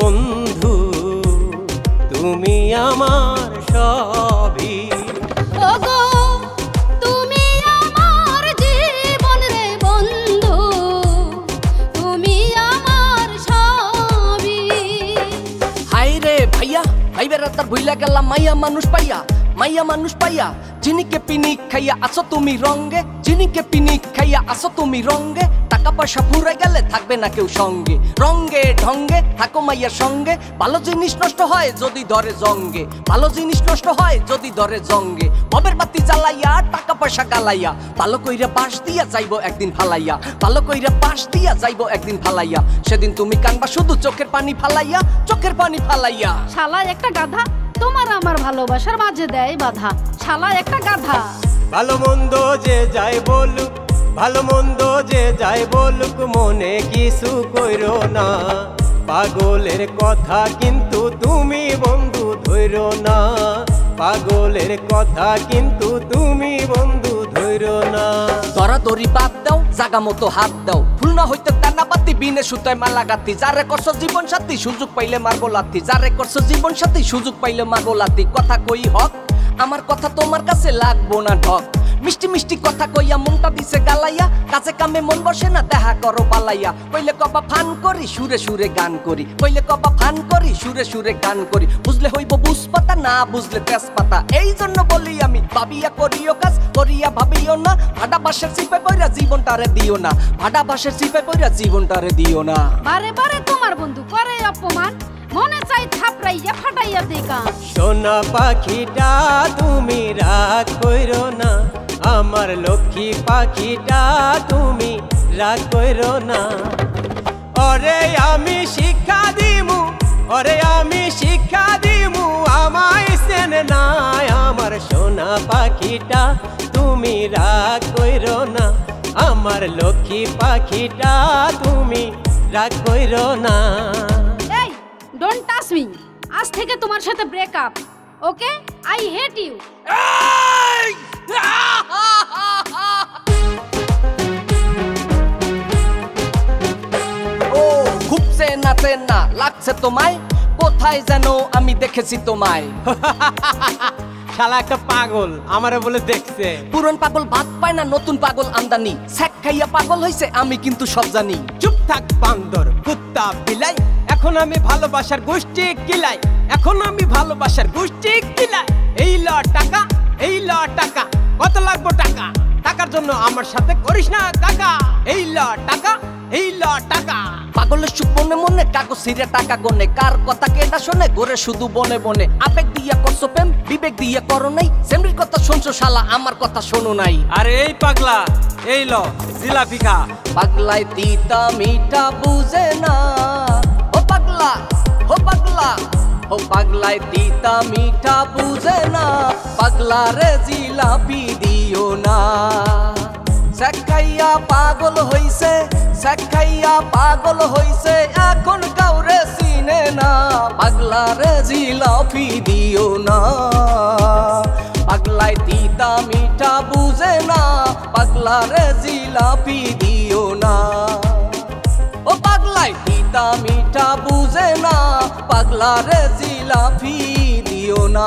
বন্ধু তুমি আমার সবই। ওগো তুমি আমার জীবন রে বন্ধু, তুমি আমার সবই। হাই রে ভাইয়া ভাইবে রাতার ভুইলা গেলাম মাইয়া মানুষ পাইয়া, মাইয়া মানুষ পাইয়া জিনিকে পিনিক খাইয়া আসো তুমি রঙ্গে, জিনিকে পিনিক খাইয়া আসো তুমি রঙ্গে। টাকা পয়সা ফুরাই গেলে থাকবে না কেউ সঙ্গে, রঙ্গে ঢঙ্গে থাকো মাইয়ার সঙ্গে। ভালো জিনিস নষ্ট হয় যদি ধরে জঙ্গে, ভালো জিনিস নষ্ট হয় যদি ধরে জঙ্গে। ববের বাতি জ্বালাইয়া টাকা পয়সা গালাইয়া, ভালো কইরা বাঁশ দিয়া যাইবো একদিন ফালাইয়া, ভালো কইরা বাঁশ দিয়া যাইবো একদিন ফালাইয়া। সেদিন তুমি কানবা শুধু চোখের পানি ফালাইয়া, চোখের পানি ফালাইয়া। শালা একটা গাধা তোমার আমার ভালোবাসার মাঝে দেয় বাধা, শালা একটা গাধা। ভালো মন্দ যে যাই বলুক, ভালো মন্দ যে যাই বলুক, মনে কিছু কইরো না। পাগলের কথা কিন্তু তুমি বন্ধু ধইরো না, পাগলের কথা কিন্তু তুমি বন্ধু ধইরো না। দরাদরি বাদ দাও, জাগা মতো হাত দাও, ফুল না হইতে দানা পাতি, বিনে সুতায় মালা গাতি। যারে করছো জীবন সাথী সুযোগ পাইলে মারবো লাথি, যারে করছো জীবন সাথী সুযোগ পাইলে মারবো লাথি। কথা কই হক, আমার কথা তোমার কাছে লাগবো না ঢক। মিষ্টি মিষ্টি কথা কইয়া মনটা দিছে গালাইয়া, কাছে কামে মন বসে না দেখা করো পালাইয়া। কইলে কবা ফান করি সুরে সুরে গান করি, কইলে কবা ফান করি সুরে সুরে গান করি। বুঝলে হইব বুঝপাতা, না বুঝলে তেজপাতা। এই জন্য বলি আমি ভাবিয়া করিও কাজ, করিয়া ভাবিও না। ভাড়া বাসের চিপে পইরা জীবনটারে দিও না, ভাড়া বাসের চিপে পইরা জীবনটারে দিও না। বারে বারে তোমার বন্ধু করে অপমান, মনে চাই থাপড়াইয়া ফাটাইয়া দেখা। সোনা পাখিটা তুমি রাগ কইরো না, আমার লক্ষ্মী পাখিটা তুমি রাগ কইরো না। ওরে আমি শিক্ষা দিমু, ওরে আমি শিক্ষা দিমু, আমায় চেনে না আমার সোনা পাখিটা তুমি রাগ কইরো না, আমার লক্ষ্মী পাখিটা তুমি রাগ কইরো না। এই ডোন্ট টাচ মি, আজ থেকে তোমার সাথে breakup. Okay, I hate you. ও খুব চেনা চেনা লাগছে তোমায়, কোথায় যেন আমি দেখেছি তোমায়। শালা একটা পাগল আমারে বলে দেখছে। পুরন পাগল ভাত পায় না, নতুন পাগল আমদানি। স্যাক খাইয়া পাগল হইছে আমি কিন্তু সব জানি। চুপ থাক বান্দর কুত্তা বিলাই, এখন আমি ভালোবাসার গোষ্ঠী কিলাই, এখন আমি ভালোবাসার গোষ্ঠী কিলাই। এই ল টাকা, এই ল টাকা, কত লাগবো টাকা? টাকার জন্য আমার সাথে করিস না কাকা। এই ল টাকা, এই ল টাকা। পাগলের সুখ মনে মনে, কাগজ ছিঁড়ে টাকা গনে। কার কথা কেটা শোনে, গোরে শুধু বনে বনে। আবেগ দিয়া করছো প্রেম, বিবেক দিয়া করো নাই। সেমরির কথা শুনছো শালা, আমার কথা শোনো নাই। আরে এই পাগলা, এই ল জিলাপি খা। পাগলায় তিতা মিঠা বুঝে না, ও পাগলা, ও পাগলা, ও পাগলায় তিতা মিঠা বুঝে না। পাগলা রে জিলাপি দিও না। শেখাইয়া পাগল হইছে, শেখাইয়া পাগল হইছে, এখন কাউরে চিনে না। পাগলা রে জিলাপি দিও না। পাগলায় তিতা মিঠা বুঝে না, পাগলা রে জিলাপি দিও না। ও পাগলায় তিতা মিঠা বুঝে না, পাগলা রে জিলাপি দিও না।